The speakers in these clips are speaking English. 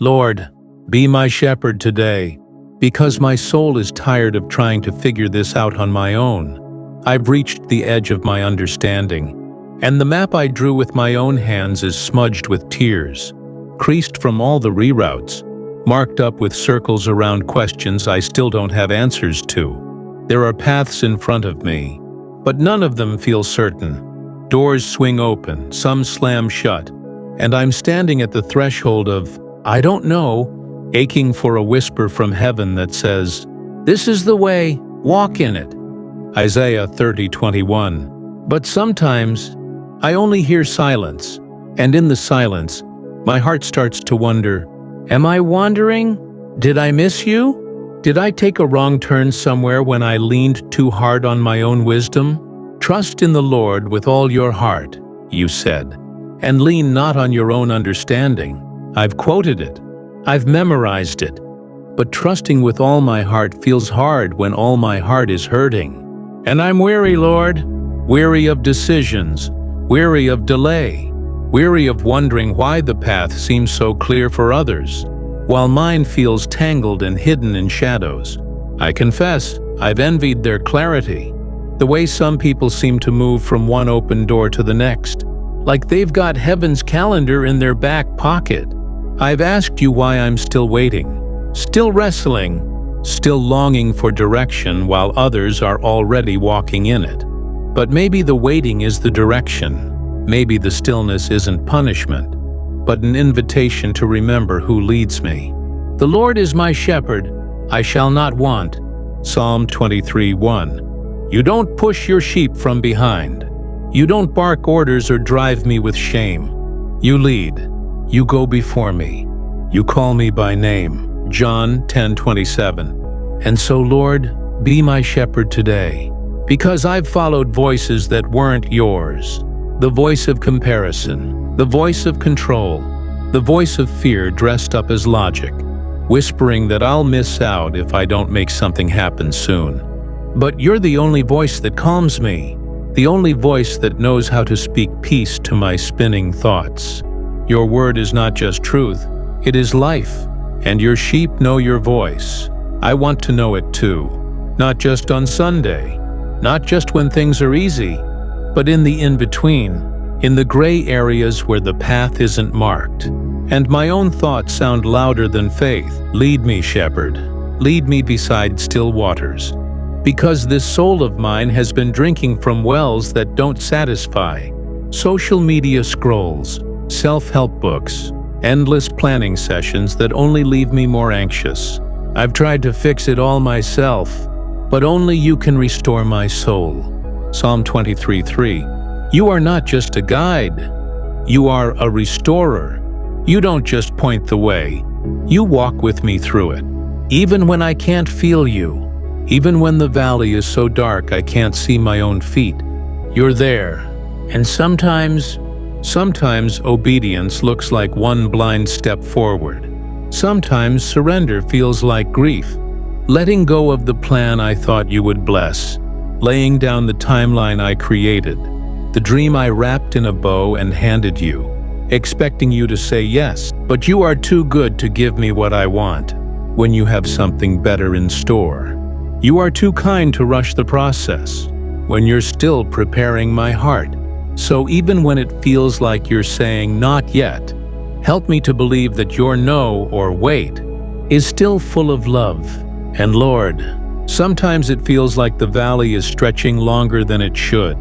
Lord, be my shepherd today, because my soul is tired of trying to figure this out on my own. I've reached the edge of my understanding, and the map I drew with my own hands is smudged with tears, creased from all the reroutes, marked up with circles around questions I still don't have answers to. There are paths in front of me, but none of them feel certain. Doors swing open, some slam shut, and I'm standing at the threshold of, I don't know, aching for a whisper from heaven that says, "This is the way, walk in it." Isaiah 30:21. But sometimes, I only hear silence, and in the silence, my heart starts to wonder, am I wandering? Did I miss you? Did I take a wrong turn somewhere when I leaned too hard on my own wisdom? Trust in the Lord with all your heart, you said, and lean not on your own understanding. I've quoted it. I've memorized it. But trusting with all my heart feels hard when all my heart is hurting. And I'm weary, Lord, weary of decisions, weary of delay, weary of wondering why the path seems so clear for others, while mine feels tangled and hidden in shadows. I confess, I've envied their clarity, the way some people seem to move from one open door to the next, like they've got heaven's calendar in their back pocket. I've asked you why I'm still waiting, still wrestling, still longing for direction while others are already walking in it. But maybe the waiting is the direction. Maybe the stillness isn't punishment, but an invitation to remember who leads me. The Lord is my shepherd, I shall not want. Psalm 23:1. You don't push your sheep from behind. You don't bark orders or drive me with shame. You lead. You go before me. You call me by name. John 10:27. And so, Lord, be my shepherd today, because I've followed voices that weren't yours. The voice of comparison, the voice of control, the voice of fear dressed up as logic, whispering that I'll miss out if I don't make something happen soon. But you're the only voice that calms me, the only voice that knows how to speak peace to my spinning thoughts. Your word is not just truth, it is life, and your sheep know your voice. I want to know it too, not just on Sunday, not just when things are easy, but in the in-between, in the gray areas where the path isn't marked. And my own thoughts sound louder than faith. Lead me, shepherd. Lead me beside still waters. Because this soul of mine has been drinking from wells that don't satisfy. Social media scrolls, self-help books, endless planning sessions that only leave me more anxious. I've tried to fix it all myself, but only you can restore my soul. Psalm 23:3. You are not just a guide. You are a restorer. You don't just point the way. You walk with me through it. Even when I can't feel you, even when the valley is so dark I can't see my own feet, you're there. And sometimes obedience looks like one blind step forward. Sometimes surrender feels like grief. Letting go of the plan I thought you would bless. Laying down the timeline I created. The dream I wrapped in a bow and handed you. Expecting you to say yes, but you are too good to give me what I want when you have something better in store. You are too kind to rush the process when you're still preparing my heart. So even when it feels like you're saying not yet, help me to believe that your no or wait is still full of love. And Lord, sometimes it feels like the valley is stretching longer than it should.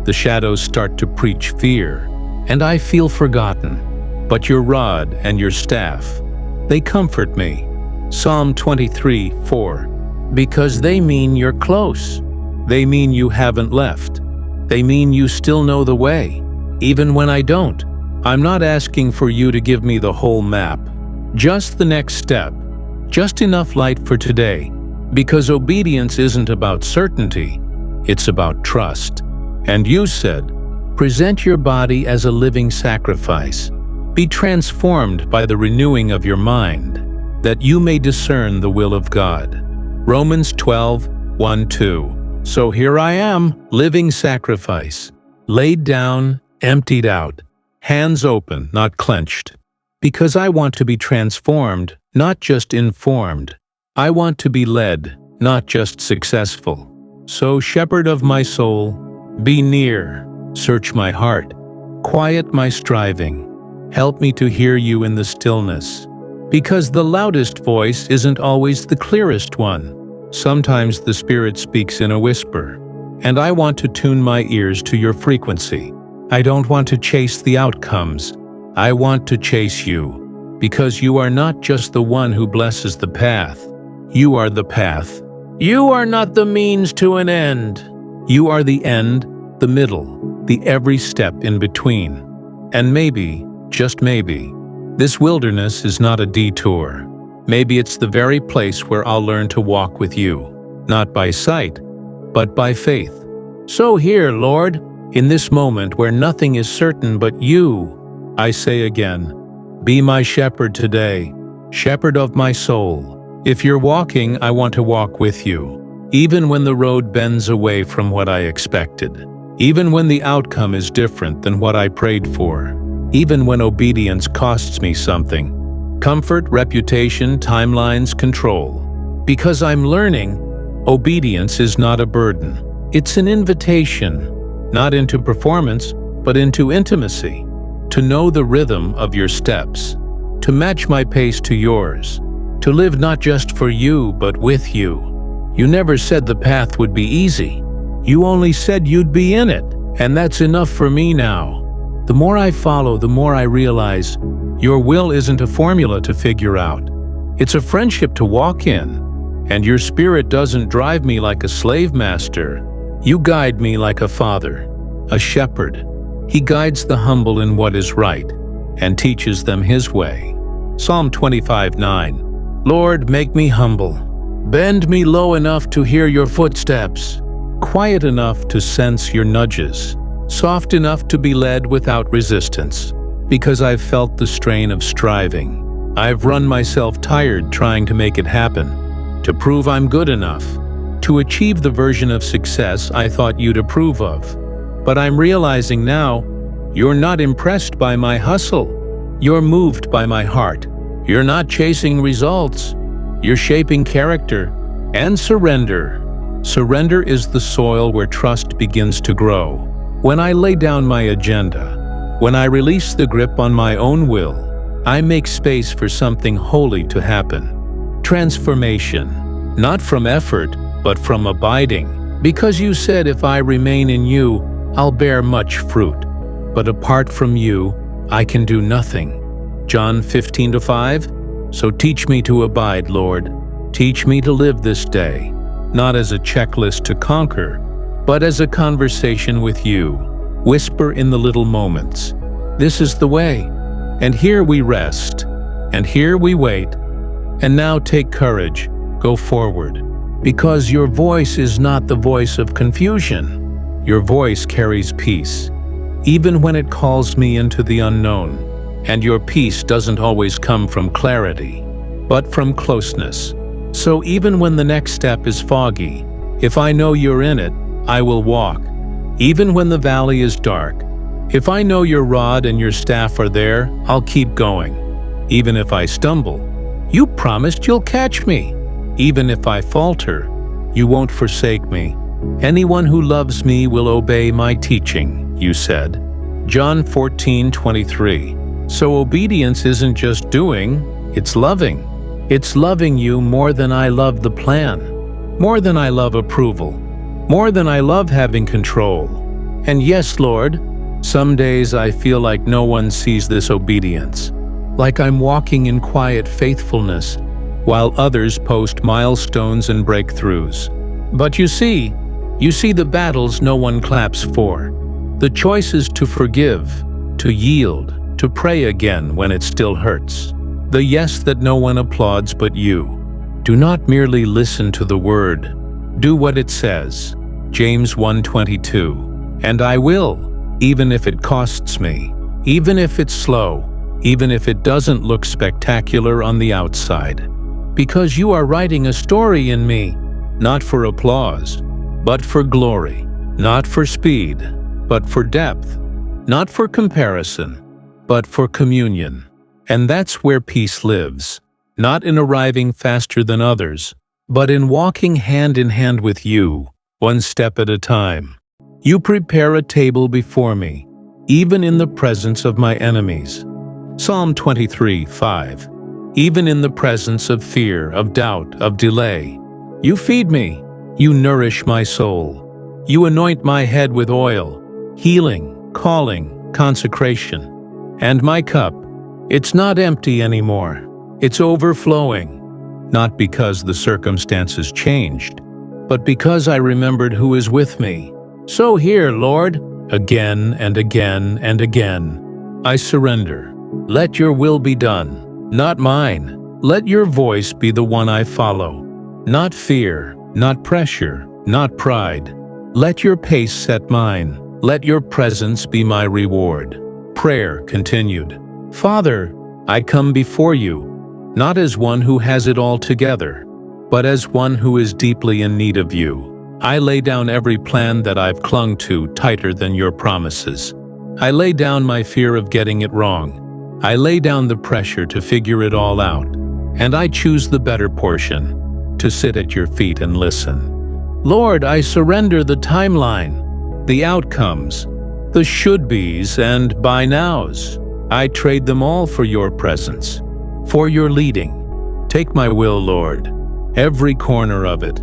The shadows start to preach fear, and I feel forgotten. But your rod and your staff, they comfort me. Psalm 23:4. Because they mean you're close. They mean you haven't left. They mean you still know the way, even when I don't. I'm not asking for you to give me the whole map, just the next step, just enough light for today, because obedience isn't about certainty, it's about trust. And you said, present your body as a living sacrifice. Be transformed by the renewing of your mind, that you may discern the will of God. Romans 12:1-2. So here I am, living sacrifice, laid down, emptied out, hands open, not clenched. Because I want to be transformed, not just informed. I want to be led, not just successful. So, shepherd of my soul, be near, search my heart, quiet my striving, help me to hear you in the stillness. Because the loudest voice isn't always the clearest one. Sometimes the Spirit speaks in a whisper, and I want to tune my ears to your frequency. I don't want to chase the outcomes. I want to chase you, because you are not just the one who blesses the path. You are the path. You are not the means to an end. You are the end, the middle, the every step in between. And maybe, just maybe, this wilderness is not a detour. Maybe it's the very place where I'll learn to walk with you, not by sight, but by faith. So here, Lord, in this moment where nothing is certain but you, I say again, be my shepherd today, shepherd of my soul. If you're walking, I want to walk with you, even when the road bends away from what I expected, even when the outcome is different than what I prayed for, even when obedience costs me something. Comfort, reputation, timelines, control. Because I'm learning, obedience is not a burden. It's an invitation, not into performance, but into intimacy. To know the rhythm of your steps, to match my pace to yours, to live not just for you, but with you. You never said the path would be easy. You only said you'd be in it, and that's enough for me now. The more I follow, the more I realize your will isn't a formula to figure out. It's a friendship to walk in, and your Spirit doesn't drive me like a slave master. You guide me like a father, a shepherd. He guides the humble in what is right, and teaches them His way. Psalm 25:9. Lord, make me humble. Bend me low enough to hear your footsteps, quiet enough to sense your nudges, soft enough to be led without resistance. Because I've felt the strain of striving. I've run myself tired trying to make it happen, to prove I'm good enough, to achieve the version of success I thought you'd approve of. But I'm realizing now, you're not impressed by my hustle. You're moved by my heart. You're not chasing results. You're shaping character and surrender. Surrender is the soil where trust begins to grow. When I lay down my agenda, when I release the grip on my own will, I make space for something holy to happen. Transformation, not from effort, but from abiding. Because you said if I remain in you, I'll bear much fruit, but apart from you, I can do nothing. John 15:5. So teach me to abide, Lord. Teach me to live this day, not as a checklist to conquer, but as a conversation with you. Whisper in the little moments. This is the way. And here we rest. And here we wait. And now take courage. Go forward. Because your voice is not the voice of confusion. Your voice carries peace, even when it calls me into the unknown. And your peace doesn't always come from clarity, but from closeness. So even when the next step is foggy, if I know you're in it, I will walk. Even when the valley is dark, if I know your rod and your staff are there, I'll keep going. Even if I stumble, you promised you'll catch me. Even if I falter, you won't forsake me. Anyone who loves me will obey my teaching, you said. John 14:23. So obedience isn't just doing, it's loving. It's loving you more than I love the plan, more than I love approval, more than I love having control. And yes, Lord, some days I feel like no one sees this obedience, like I'm walking in quiet faithfulness, while others post milestones and breakthroughs. But you see the battles no one claps for, the choices to forgive, to yield, to pray again when it still hurts, the yes that no one applauds but you. Do not merely listen to the word, do what it says. James 1:22. And I will, even if it costs me, even if it's slow, even if it doesn't look spectacular on the outside. Because you are writing a story in me, not for applause, but for glory, not for speed, but for depth, not for comparison, but for communion. And that's where peace lives, not in arriving faster than others, but in walking hand in hand with you, one step at a time. You prepare a table before me, even in the presence of my enemies. Psalm 23:5. Even in the presence of fear, of doubt, of delay, you feed me, you nourish my soul. You anoint my head with oil, healing, calling, consecration. And my cup, it's not empty anymore. It's overflowing, not because the circumstances changed, but because I remembered who is with me. So here, Lord, again and again and again, I surrender. Let your will be done, not mine. Let your voice be the one I follow. Not fear, not pressure, not pride. Let your pace set mine. Let your presence be my reward. Prayer continued. Father, I come before you, not as one who has it all together, but as one who is deeply in need of you. I lay down every plan that I've clung to tighter than your promises. I lay down my fear of getting it wrong. I lay down the pressure to figure it all out, and I choose the better portion, to sit at your feet and listen. Lord, I surrender the timeline, the outcomes, the should-bes and by-nows. I trade them all for your presence, for your leading. Take my will, Lord, every corner of it,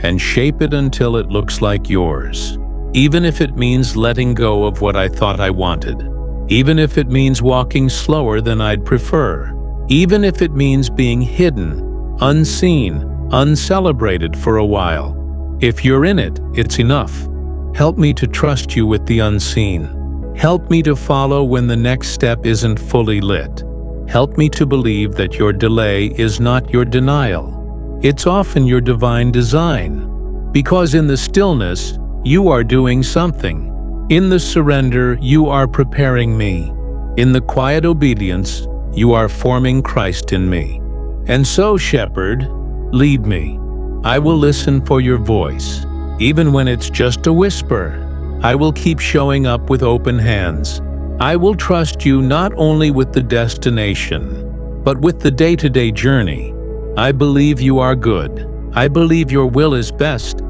and shape it until it looks like yours. Even if it means letting go of what I thought I wanted. Even if it means walking slower than I'd prefer. Even if it means being hidden, unseen, uncelebrated for a while. If you're in it, it's enough. Help me to trust you with the unseen. Help me to follow when the next step isn't fully lit. Help me to believe that your delay is not your denial. It's often your divine design. Because in the stillness, you are doing something. In the surrender, you are preparing me. In the quiet obedience, you are forming Christ in me. And so, Shepherd, lead me. I will listen for your voice. Even when it's just a whisper, I will keep showing up with open hands. I will trust you not only with the destination, but with the day-to-day journey. I believe you are good. I believe your will is best.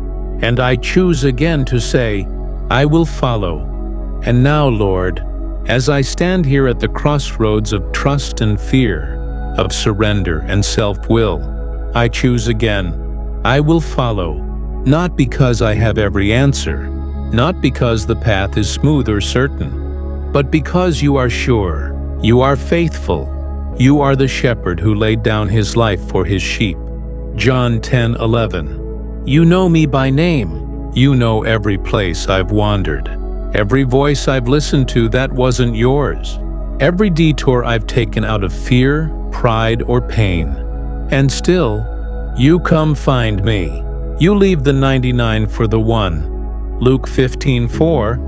And I choose again to say, I will follow. And now, Lord, as I stand here at the crossroads of trust and fear, of surrender and self-will, I choose again. I will follow, not because I have every answer, not because the path is smooth or certain, but because you are sure, you are faithful, you are the shepherd who laid down his life for his sheep. John 10:11. You know me by name. You know every place I've wandered, every voice I've listened to that wasn't yours, every detour I've taken out of fear, pride, or pain. And still, you come find me. You leave the 99 for the one. Luke 15:4.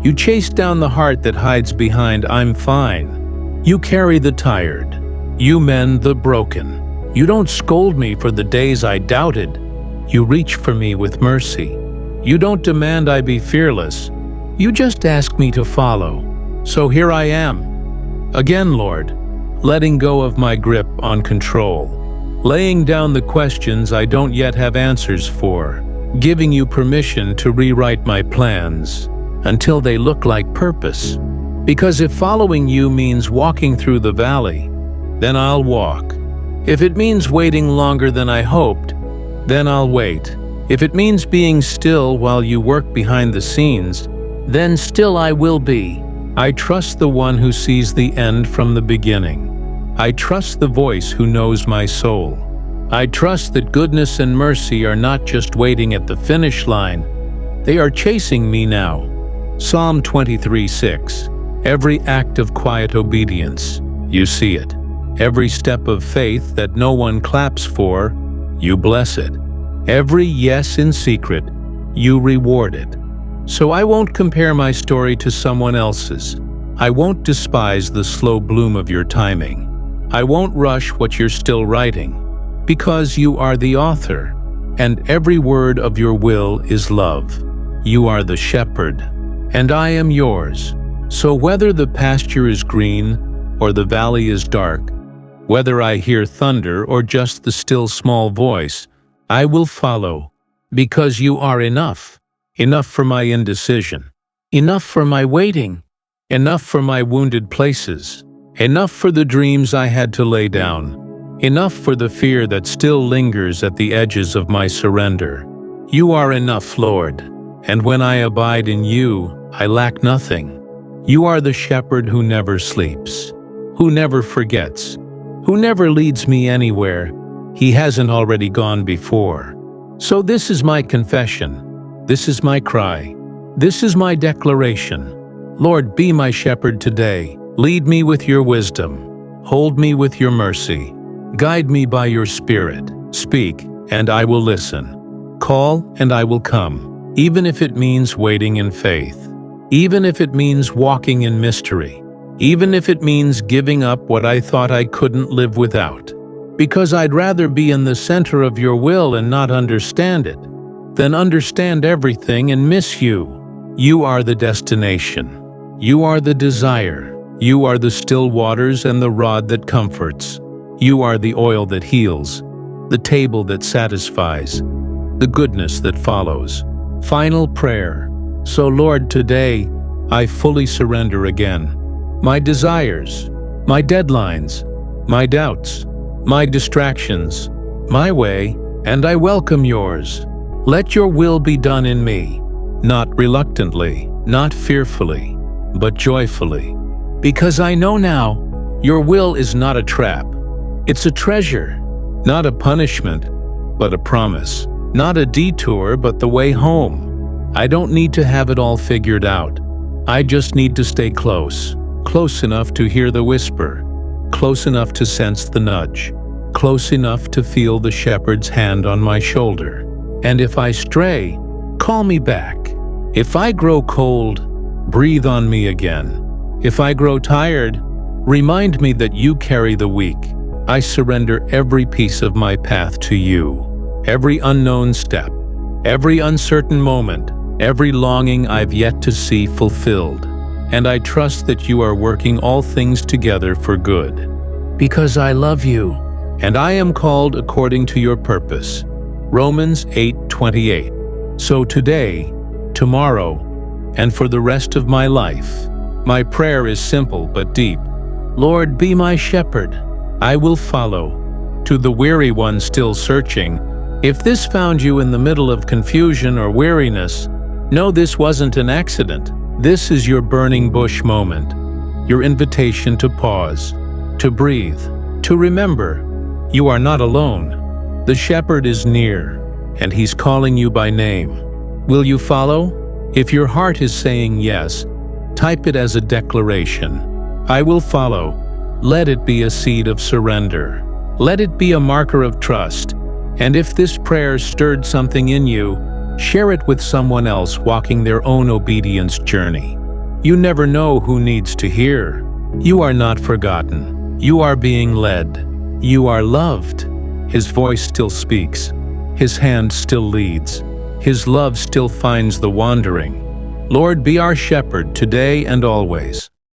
You chase down the heart that hides behind I'm fine. You carry the tired. You mend the broken. You don't scold me for the days I doubted. You reach for me with mercy. You don't demand I be fearless. You just ask me to follow. So here I am. Again, Lord, letting go of my grip on control. Laying down the questions I don't yet have answers for. Giving you permission to rewrite my plans until they look like purpose. Because if following you means walking through the valley, then I'll walk. If it means waiting longer than I hoped, then I'll wait. If it means being still while you work behind the scenes, then still I will be. I trust the one who sees the end from the beginning. I trust the voice who knows my soul. I trust that goodness and mercy are not just waiting at the finish line, they are chasing me now. Psalm 23:6. Every act of quiet obedience, you see it. Every step of faith that no one claps for, you bless it. Every yes in secret, you reward it. So I won't compare my story to someone else's. I won't despise the slow bloom of your timing. I won't rush what you're still writing, because you are the author, and every word of your will is love. You are the shepherd, and I am yours. So whether the pasture is green or the valley is dark, whether I hear thunder or just the still small voice, I will follow, because you are enough. Enough for my indecision, enough for my waiting, enough for my wounded places, enough for the dreams I had to lay down, enough for the fear that still lingers at the edges of my surrender. You are enough, Lord, and when I abide in you, I lack nothing. You are the shepherd who never sleeps, who never forgets, who never leads me anywhere he hasn't already gone before. So this is my confession, this is my cry, this is my declaration. Lord, be my shepherd today. Lead me with your wisdom, hold me with your mercy, guide me by your spirit. Speak, and I will listen. Call, and I will come, even if it means waiting in faith, even if it means walking in mystery, even if it means giving up what I thought I couldn't live without. Because I'd rather be in the center of your will and not understand it, than understand everything and miss you. You are the destination. You are the desire. You are the still waters and the rod that comforts. You are the oil that heals, the table that satisfies, the goodness that follows. Final prayer. So Lord, today, I fully surrender again. My desires, my deadlines, my doubts, my distractions, my way, and I welcome yours. Let your will be done in me, not reluctantly, not fearfully, but joyfully. Because I know now, your will is not a trap. It's a treasure, not a punishment, but a promise. Not a detour, but the way home. I don't need to have it all figured out. I just need to stay close. Close enough to hear the whisper, close enough to sense the nudge, close enough to feel the shepherd's hand on my shoulder. And if I stray, call me back. If I grow cold, breathe on me again. If I grow tired, remind me that you carry the weak. I surrender every piece of my path to you, every unknown step, every uncertain moment, every longing I've yet to see fulfilled. And I trust that you are working all things together for good. Because I love you, and I am called according to your purpose. Romans 8:28. So today, tomorrow, and for the rest of my life, my prayer is simple but deep. Lord, be my shepherd. I will follow. To the weary one still searching, if this found you in the middle of confusion or weariness, know this wasn't an accident. This is your burning bush moment, your invitation to pause, to breathe, to remember you are not alone. The shepherd is near, and he's calling you by name. Will you follow? If your heart is saying yes, type it as a declaration. I will follow. Let it be a seed of surrender. Let it be a marker of trust. And if this prayer stirred something in you, share it with someone else walking their own obedience journey. You never know who needs to hear. You are not forgotten. You are being led. You are loved. His voice still speaks. His hand still leads. His love still finds the wandering. Lord, be our shepherd today and always.